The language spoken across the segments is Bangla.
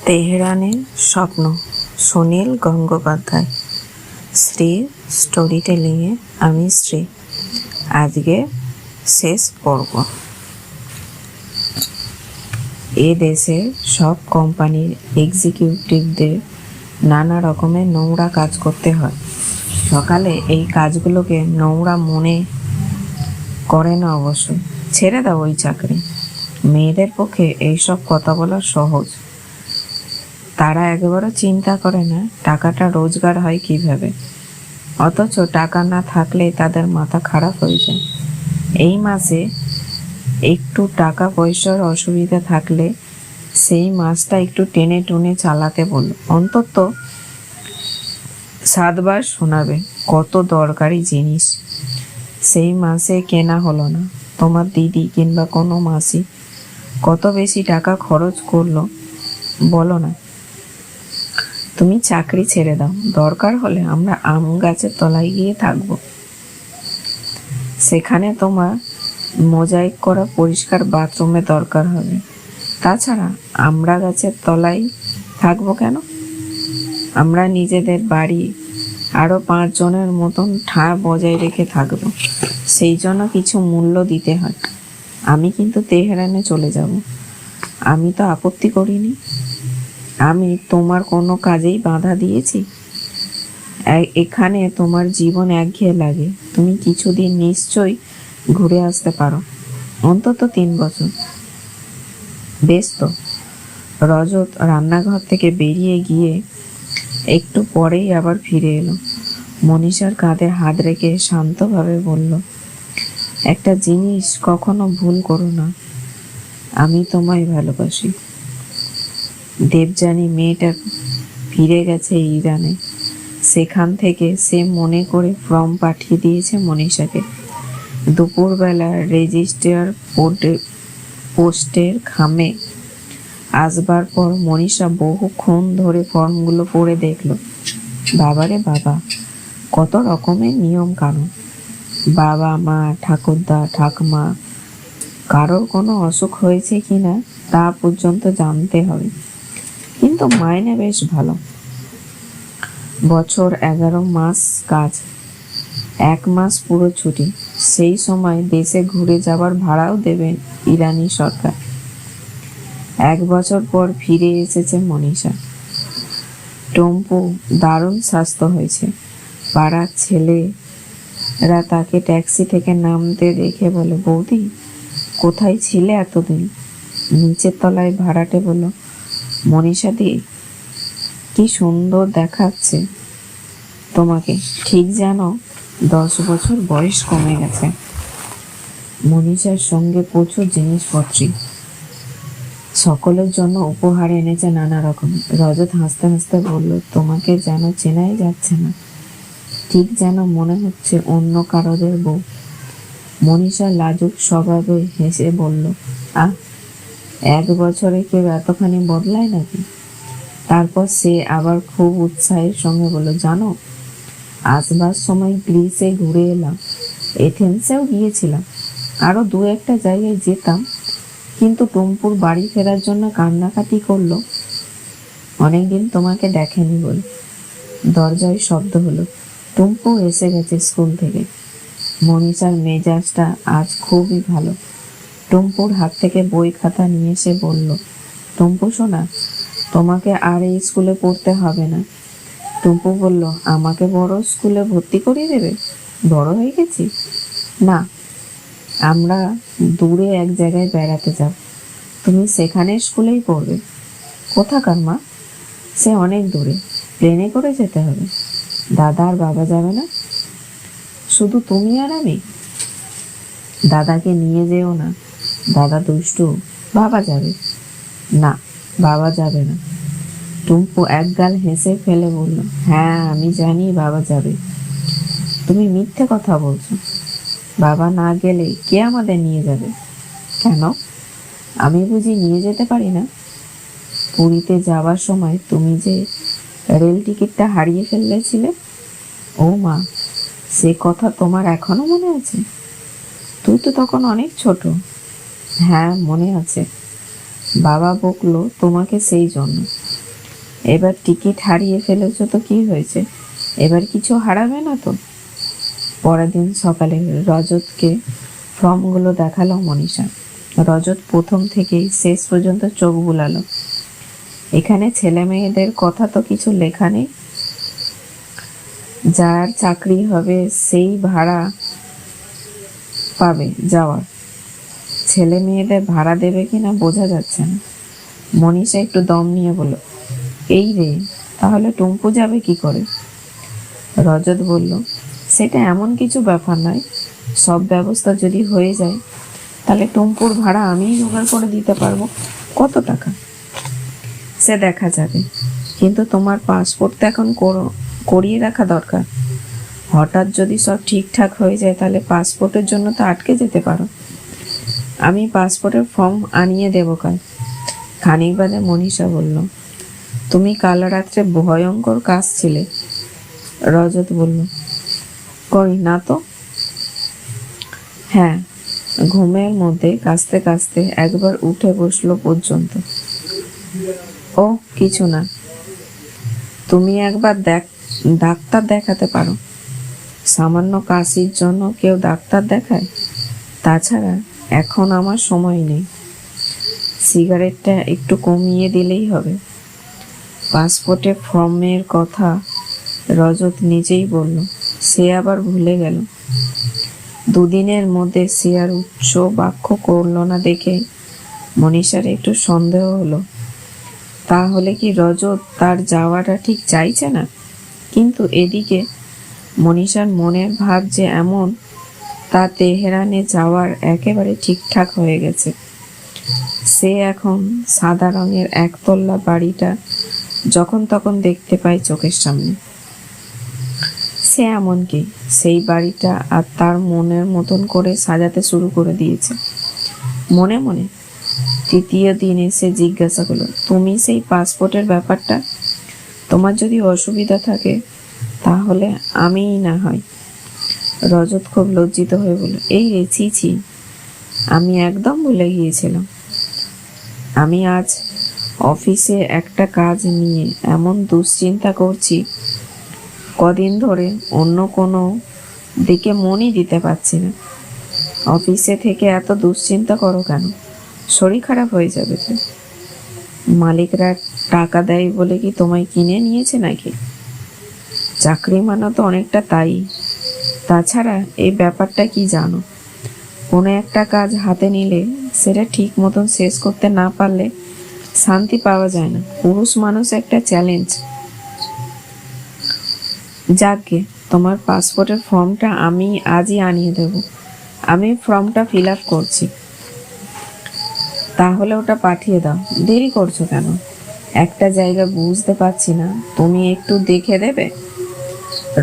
তেহরানের স্বপ্ন, সুনীল গঙ্গোপাধ্যায়। শ্রী স্টোরি টেলিংয়ে আমি শ্রী। আজকে শেষ পর্ব। এ দেশের সব কোম্পানির এক্সিকিউটিভদের নানা রকমের নোংরা কাজ করতে হয়। সকালে এই কাজগুলোকে নোংরা মনে করে না অবশ্য, ছেড়ে দাও ওই চাকরি। মেয়েদের পক্ষে এইসব কথা বলা সহজ। তারা একবারও চিন্তা করে না টাকাটা রোজগার হয় কিভাবে। অথচ টাকা না থাকলে তাদের মাথা খারাপ হয়ে যায়। এই মাসে একটু টাকা পয়সার অসুবিধা থাকলে সেই মাসটা একটু টেনে টুনে চালাতে বলো। অন্তত 7 বার শোনাবে কত দরকারি জিনিস সেই মাসে কেনা হলো না। তোমার দিদি কিংবা কোনো মাসি কত বেশি টাকা খরচ করলো বলো না। তুমি চাকরি ছেড়ে দাও, দরকার হলে আমরা আম গাছের তলায় গিয়ে থাকবো। সেখানে তোমার মোজাইক করা পরিষ্কার বাথরুমে দরকার হবে। তাছাড়া আমরা গাছের তলায় থাকবো কেন? আমরা নিজেদের বাড়ি আরো 5 জনের মতন ঠাঁ বজায় রেখে থাকবো। সেই জন্য কিছু মূল্য দিতে হয়। আমি কিন্তু তেহরানে চলে যাব। আমি তো আপত্তি করিনি। আমি তোমার কোনো কাজেই বাধা দিয়েছি? এখানে তোমার জীবন একঘেয়ে লাগে। তুমি কিছুদিন নিশ্চয়ই ঘুরে আসতে পারো, অন্তত 3 বছর। বেশ তো। রজত রান্নাঘর থেকে বেরিয়ে গিয়ে একটু পরেই আবার ফিরে এলো। মনীষার কাঁধে হাত রেখে শান্তভাবে বলল, একটা জিনিস কখনো ভুল করো না, আমি তোমায় ভালোবাসি। দেবযানী মেয়েটা ফিরে গেছে ইরানে। সেখান থেকে সে মনে করে ফর্ম পাঠিয়ে দিয়েছে মনীষাকে। দুপুরবেলা রেজিস্ট্রার পোস্টের খামে আসবার পর মনীষা বহুক্ষণ ধরে ফর্মগুলো পড়ে দেখলো। বাবারে বাবা, কত রকমের নিয়ম কানুন। বাবা মা ঠাকুরদা ঠাকুমা কারোর কোনো অসুখ হয়েছে কিনা তা পর্যন্ত জানতে হবে। কিন্তু মাইনে বেশ ভালো। বছর 11 মাস কাজ, 1 মাস পুরো ছুটি। সেই সময় দেশে ঘুরে যাবার ভাড়াও দেবেন ইরানি সরকার। 1 বছর পর ফিরে এসেছে মনীষা। টম্পু দারুণ স্বাস্থ্য হয়েছে। পাড়ার ছেলেরা তাকে ট্যাক্সি থেকে নামতে দেখে বলে, বৌদি কোথায় ছিলে এতদিন? নিচের তলায় ভাড়াটে বলল, মনীষা দি, কি সুন্দর দেখাচ্ছে তোমাকে, ঠিক যেন 10 বছর বয়স কমে গেছে। মনীষার সঙ্গে প্রচুর জিনিসপত্রই, সকলের জন্য উপহার এনেছে নানা রকম। রজত হাসতে হাসতে বলল, তোমাকে যেন চেনাই যাচ্ছে না, ঠিক যেন মনে হচ্ছে অন্য কারোদের বউ। মনীষা লাজুক স্বভাবে হেসে বলল, 1 বছরে কেউ এতখানি বদলায় নাকি? তারপর সে আবার খুব উৎসাহের সঙ্গে বলল, জানো, আসবার সময় গ্রিসে ঘুরে এলাম, এথেন্সেও গিয়েছিলাম, আরো 2-1টা জায়গায় যেতাম, কিন্তু টুম্পুর বাড়ি ফেরার জন্য কান্নাকাটি করলো অনেকদিন তোমাকে দেখেনি বলে। দরজায় শব্দ হলো। টুম্পু এসে গেছে স্কুল থেকে। মনীষার মেজাজটা আজ খুবই ভালো। টুম্পুর হাত থেকে বই খাতা নিয়ে এসে বলল, টুম্পু শোনা, তোমাকে আর এই স্কুলে পড়তে হবে না। টুম্পু বলল, আমাকে বড় স্কুলে ভর্তি করিয়ে দেবে? বড় হয়ে গেছি? না, আমরা দূরে এক জায়গায় বেড়াতে যাব, তুমি সেখানে স্কুলেই পড়বে। কোথাকার মা? সে অনেক দূরে, প্লেনে করে যেতে হবে। দাদা আর বাবা যাবে না? শুধু তুমি আর আমি? দাদাকে নিয়ে যেও না, দাদা দুষ্টু। বাবা যাবে? না, বাবা যাবে না। টুম্পু একগাল হেসে ফেলে বলল, হ্যাঁ আমি জানি বাবা যাবে। তুমি মিথ্যে কথা বলছো। বাবা না গেলে কে আমাদের নিয়ে যাবে? কেন, আমি বুঝি নিয়ে যেতে পারি না? পুরীতে যাওয়ার সময় তুমি যে রেল টিকিটটা হারিয়ে ফেলেছিলে, ও মা, সে কথা তোমার এখনো মনে আছে? তুই তো তখন অনেক ছোট। হ্যাঁ মনে আছে, বাবা বকলো তোমাকে সেই জন্য। এবার টিকিট হারিয়ে ফেলেছো তো কি হয়েছে, এবার কিছু হারাবে না তো। পরের দিন সকালে রজতকে ফর্মগুলো দেখালো মনীষা। রজত প্রথম থেকেই শেষ পর্যন্ত চোখ বুলালো। এখানে ছেলে মেয়েদের কথা তো কিছু লেখা নেই। যার চাকরি হবে সেই ভাড়া পাবে যাওয়ার, ছেলে মেয়েদের ভাড়া দেবে কিনা বোঝা যাচ্ছে না। মনীষা একটু দম নিয়ে বলল, এই রে, তাহলে টুম্পু যাবে কি করে? রজত বলল, সেটা এমন কিছু ব্যাপার নয়, সব ব্যবস্থা যদি হয়ে যায় তাহলে টুম্পুর ভাড়া আমিই জোগাড় করে দিতে পারবো। কত টাকা সে দেখা যাবে, কিন্তু তোমার পাসপোর্ট তো এখন করিয়ে রাখা দরকার। হঠাৎ যদি সব ঠিকঠাক হয়ে যায় তাহলে পাসপোর্টের জন্য তো আটকে যেতে পারো। আমি পাসপোর্টের ফর্ম আনিয়ে দেবো কাল। খানিক বাদে মনীষা বলল, তুমি কাল রাত্রে ভয়ঙ্কর কাশছিলে। রজত বলল, কই না তো। হ্যাঁ, ঘুমের মধ্যে কাশতে কাশতে একবার উঠে বসলো পর্যন্ত। ও কিছু না, তুমি একবার ডাক্তার দেখাতে পারো। সামান্য কাশির জন্য কেউ ডাক্তার দেখায়? তাছাড়া এখন আমার সময় নেই। সিগারেটটা একটু কমিয়ে দিলেই হবে। পাসপোর্টের ফর্মের কথা রজত নিজেই বলল, সে আবার ভুলে গেল। দুদিনের মধ্যে সে আর উচ্চ বাক্য করল না দেখে মনীষার একটু সন্দেহ হলো। তাহলে কি রজত তার যাওয়াটা ঠিক চাইছে না? কিন্তু এদিকে মনীষার মনের ভাব যে এমন, তা তেহরানে যাওয়ার একেবারে ঠিকঠাক হয়ে গেছে। সে এখন সাদা রঙের একতলা বাড়িটা যখন তখন দেখতে পায় চোখের সামনে। সে এমনকি সেই বাড়িটা আর তার মনের মতন করে সাজাতে শুরু করে দিয়েছে। মনে মনে তৃতীয় দিনে সে জিজ্ঞাসা করলো, তুমি সেই পাসপোর্টের ব্যাপারটা, তোমার যদি অসুবিধা থাকে তাহলে আমিই না হয়। রজত খুব লজ্জিত হয়ে বলল, এই রে, ছি, আমি একদম ভুলে গিয়েছিলাম। আমি আজ অফিসে একটা কাজ নিয়ে এমন দুশ্চিন্তা করছি, কদিন ধরে অন্য কোনো দিকে মনই দিতে পারছি না। অফিসে থেকে এত দুশ্চিন্তা করো কেন? শরীর খারাপ হয়ে যাবে তো। মালিকরা টাকা দেয় বলে কি তোমায় কিনে নিয়েছে নাকি? চাকরি মানে তো অনেকটা তাই। তাছাড়া এই ব্যাপারটা কি জানো, কোনো একটা কাজ হাতে নিলে সেটা ঠিক মতন শেষ করতে না পারলে শান্তি পাওয়া যায় না। পুরুষ মানুষ একটা চ্যালেঞ্জ। যাকগে, তোমার পাসপোর্টের ফর্মটা আমি আজই আনিয়ে দেব। আমি ফর্মটা ফিল আপ করছি, তাহলে ওটা পাঠিয়ে দাও। দেরি করছো কেন? একটা জায়গা বুঝতে পারছি না, তুমি একটু দেখে দেবে?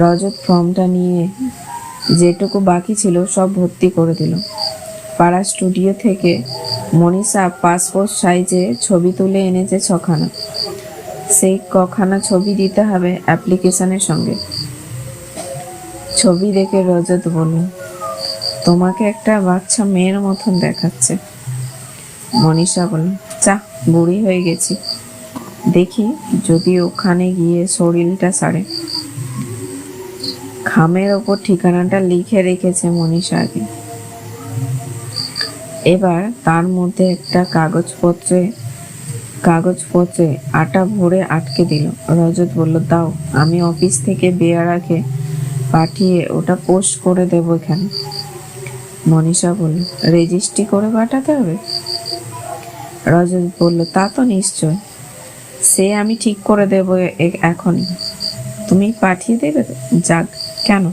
রজত ফর্মটা নিয়ে যেটুকু বাকি ছিল সব ভর্তি করে দিল। পাড়া স্টুডিও থেকে মনীষা পাসপোর্ট সাইজে ছবি তুলে এনেছে 6খানা। সেই কখানা ছবি দিতে হবে অ্যাপ্লিকেশনের সঙ্গে। ছবি দেখে রজত বলল, তোমাকে একটা বাচ্চা মেয়ের মতন দেখাচ্ছে। মনীষা বলল, চা, বুড়ি হয়ে গেছি, দেখি যদি ওখানে গিয়ে শরীরটা সারে। খামের ওপর ঠিকানাটা লিখে রেখেছে মনীষা আগে। এবার তার মধ্যে একটা কাগজপত্রে আটা ভরে আটকে দিল। রজত বলল, দাও, আমি অফিস থেকে বেয়ারাকে পাঠিয়ে ওটা পোস্ট করে দেব এখানে। মনীষা বলল, রেজিস্ট্রি করে পাঠাতে হবে? রজত বলল, তা তো নিশ্চয়, সে আমি ঠিক করে দেব এখনই। তুমি পাঠিয়ে দেবে তো? যাক, কেন,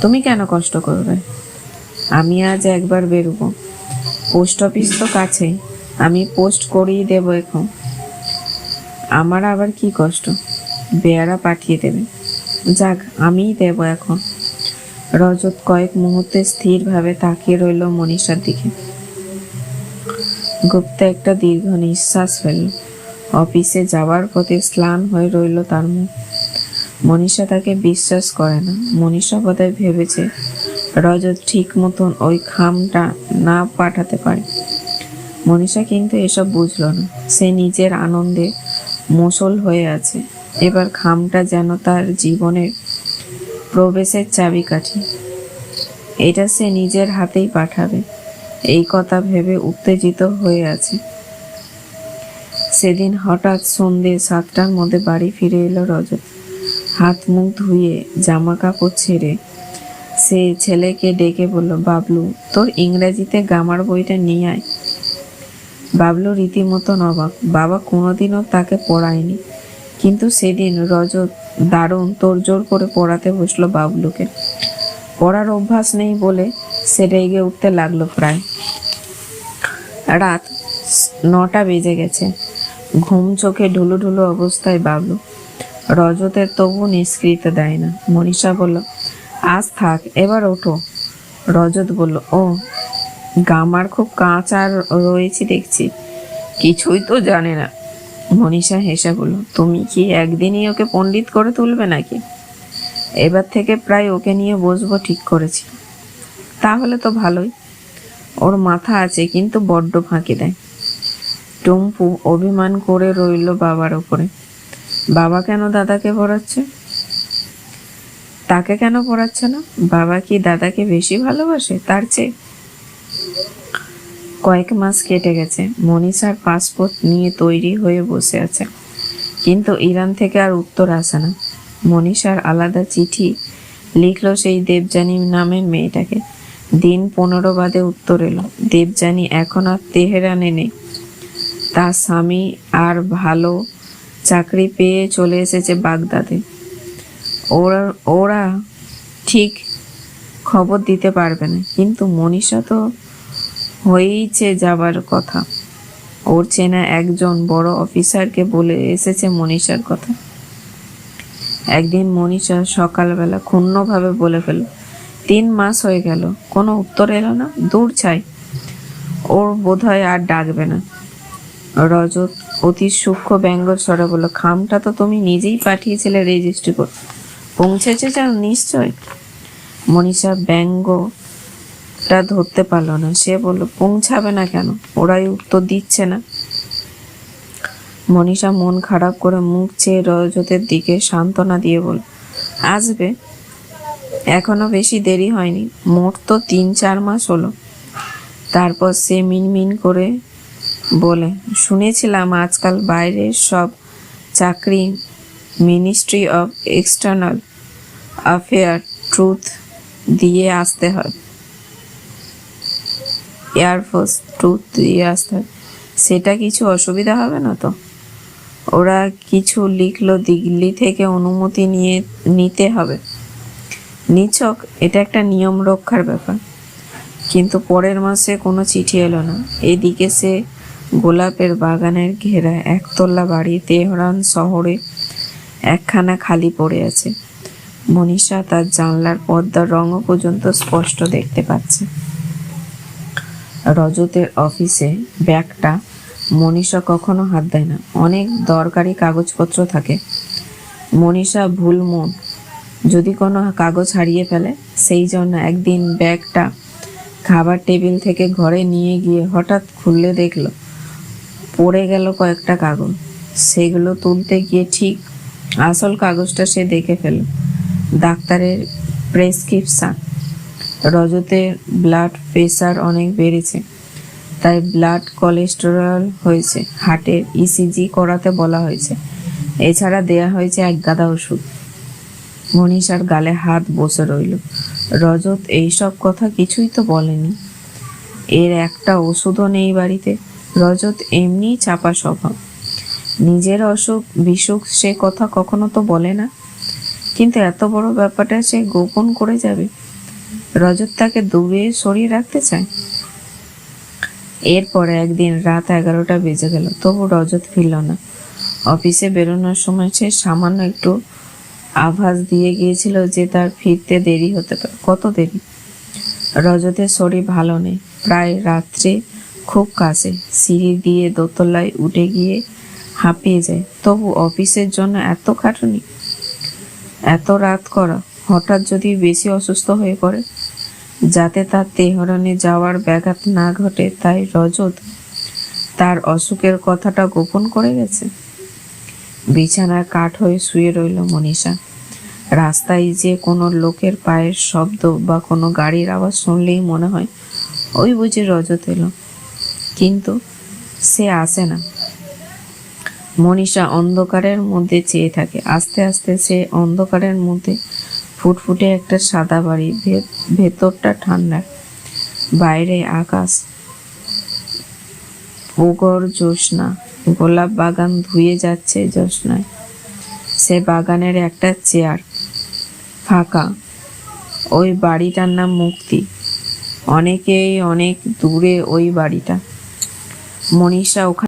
তুমি কেন কষ্ট করবে? আমি আজ একবার বেরোবো, পোস্ট অফিস তো কাছেই, আমি পোস্ট করিয়ে দেব এখন। আমার আবার কি কষ্ট, বেয়ারা পাঠিয়ে দেবে। যাক, আমিই দেব এখন। রজত কয়েক মুহূর্তে স্থিরভাবে তাকিয়ে রইল মনীষার দিকে। গুপ্তা একটা দীর্ঘ নিঃশ্বাস ফেলল। অফিসে যাওয়ার পথে স্নান হয়ে রইল তার মুখ। মনীষা তাকে বিশ্বাস করে না। মনীষা বোধহয় ভেবেছে রজত ঠিক মতন ওই খামটা না পাঠাতে পারে। মনীষা কিন্তু এসব বুঝল না। সে নিজের আনন্দে মুষল হয়ে আছে। এবার খামটা যেন তার জীবনের প্রবেশের চাবিকাঠি। এটা সে নিজের হাতেই পাঠাবে, এই কথা ভেবে উত্তেজিত হয়ে আছে। সেদিন হঠাৎ সন্ধ্যে 7টার মধ্যে বাড়ি ফিরে এলো রজত। হাত মুখ ধুয়ে জামা কাপড় ছেড়ে সে ছেলেকে ডেকে বলল, বাবলু, তোর ইংরেজিতে গ্রামার বইটা নিয়ে আয়। বাবলু রীতিমতো অবাক। বাবা কোনোদিনও তাকে পড়ায়নি, কিন্তু সেদিন রজত দারুণ তোড়জোড় করে পড়াতে বসলো বাবলুকে। পড়ার অভ্যাস নেই বলে সে রেগে উঠতে লাগলো। প্রায় রাত 9টা বেজে গেছে। ঘুম চোখে ঢুলু ঢুলু অবস্থায় বাবলু। রজতের তবু নিষ্কৃতি দেয় না। মনীষা বলল, আজ থাক, এবার ওঠো। রজত বলল, ও, গামার খুব কাঁচা রয়েছে দেখছি, কিছুই তো জানে না। মনীষা হেসে বলল, তুমি কি একদিনই ওকে পণ্ডিত করে তুলবে নাকি? এবার থেকে প্রায় ওকে নিয়ে বসবো ঠিক করেছি। তাহলে তো ভালোই। ওর মাথা আছে, কিন্তু বড্ড ফাঁকি দেয়। টুম্পু অভিমান করে রইল বাবার উপরে। বাবা কেন দাদাকে পড়াচ্ছে? তাকে কেন পড়াচ্ছে না? বাবা কি দাদাকে বেশি ভালোবাসে তার চেয়ে? কয়েক মাস কেটে গেছে। মনীষার পাসপোর্ট নিয়ে তৈরি হয়ে বসে আছে, কিন্তু ইরান থেকে আর উত্তর আসে না। মনীষার আলাদা চিঠি লিখলো সেই দেবযানী নামের মেয়েটাকে। দিন 15 বাদে উত্তর এলো। দেবযানী এখন আর তেহরানে নেই। তার স্বামী আর ভালো চাকরি পেয়ে চলে এসেছে বাগদাদে। ওরা ঠিক খবর দিতে পারবে না, কিন্তু মনীষা তো হয়েইছে যাবার কথা। ওর চেনা একজন বড় অফিসারকে বলে এসেছে মনীষার কথা। একদিন মনীষা সকালবেলা ক্ষুণ্ণভাবে বলে ফেলল, 3 মাস হয়ে গেল, কোনো উত্তর এলো না। দূর চাই, ওর বোধহয় আর ডাকবে না। রজত অতি সূক্ষ্ম ব্যঙ্গ স্বরে বলল, খামটা তো তুমি নিজেই পাঠিয়েছিলে রেজিস্ট্রি করতে, পৌঁছেছে নিশ্চয়। মনীষা ব্যঙ্গটা ধরতে পারলো না। সে বলল, পৌঁছাবে না কেন? ওরাই উত্তর দিচ্ছে না। মনীষা মন খারাপ করে মুখ চেয়ে রজতের দিকে সান্ত্বনা দিয়ে বলল, আসবে, এখনো বেশি দেরি হয়নি, মোট তো 3-4 মাস হলো। তারপর সে মিনমিন করে বলে, শুনেছিলাম আজকাল বাইরের সব চাকরি ministry of external affair truth দিয়ে আসতে হয়, এয়ারফোর্স ট্রুথ দিয়ে আসতে হয়। সেটা কিছু অসুবিধা হবে না তো? ওরা কিছু লিখলো, দিল্লি থেকে অনুমতি নিতে হবে। নিছক এটা একটা নিয়ম রক্ষার ব্যাপার। কিন্তু পরের মাসে কোনো চিঠি এলো না। এদিকে সে গোলাপের বাগানের ঘেরা একতলা বাড়ি তেহরান শহরে একখানা খালি পড়ে আছে। মনীষা তার জানলার পর্দার রঙও পর্যন্ত স্পষ্ট দেখতে পাচ্ছে। রজতের অফিসে ব্যাগটা মনীষা কখনো হাত দেয় না। অনেক দরকারি কাগজপত্র থাকে। মনীষা ভুলমন যদি কোনো কাগজ হারিয়ে ফেলে, সেই জন্য একদিন ব্যাগটা খাবার টেবিল থেকে ঘরে নিয়ে গিয়ে হঠাৎ খুললে দেখল পড়ে গেল কয়েকটা কাগজ। সেগুলো তুলতে গিয়ে ঠিক আসল কাগজটা সে দেখে ফেল, ডাক্তারের প্রেসক্রিপশন। রজতের ব্লাড প্রেশার অনেক বেড়েছে, তাই ব্লাড কোলেস্টেরল হয়েছে, হার্টের ইসিজি করাতে বলা হয়েছে। এছাড়া দেয়া হয়েছে এক গাদা ওষুধ। মনীষার গালে হাত বসে রইল। রজত এইসব কথা কিছুই তো বলেনি। এর একটা ওষুধও নেই বাড়িতে। রজত এমনি চাপা স্বভাব, নিজের অসুখ বিসুখ সে কথা কখনো তো বলে না, কিন্তু এত বড় ব্যাপারটা সে গোপন করে যাবে? রজত তাকে দূরে সরিয়ে রাখতে চায়। এরপরে একদিন রাত 11টা বেজে গেল, তবু রজত ফিরল না। অফিসে বেরোনোর সময় সে সামান্য একটু আভাস দিয়ে গিয়েছিল যে তার ফিরতে দেরি হতে পারে। কত দেরি? রজতের শরীর ভালো নেই, প্রায় রাত্রে খুব কাশে, সিঁড়ি দিয়ে দোতলায় উঠে গিয়ে হাঁপিয়ে যায়। তবু অফিসের জন্য এত খাটুনি, এত রাত করা। হঠাৎ যদি বেশি অসুস্থ হয়ে পড়ে, যাতে তার তেহরানে যাওয়ার ব্যাঘাত না ঘটে, তাই রজত তার অসুখের কথাটা গোপন করে গেছে। বিছানার কাঠ হয়ে শুয়ে রইল মনীষা। রাস্তায় যে কোনো লোকের পায়ের শব্দ বা কোনো গাড়ির আওয়াজ শুনলেই মনে হয় ওই বুঝি রজত এলো, কিন্তু সে আসে না। মনীষা অন্ধকারের মধ্যে চেয়ে থাকে। আস্তে আস্তে সে অন্ধকারের মধ্যে ফুটফুটে একটা সাদা বাড়ি, ভেতরটা ঠান্ডা, বাইরে আকাশ, পুকুর, জ্যোৎস্না, গোলাপ বাগান ধুয়ে যাচ্ছে জ্যোৎস্নায়। সে বাগানের একটা চেয়ার ফাঁকা। ওই বাড়িটার নাম মুক্তি। অনেক দূরে ওই বাড়িটা। মনীষা ওখানে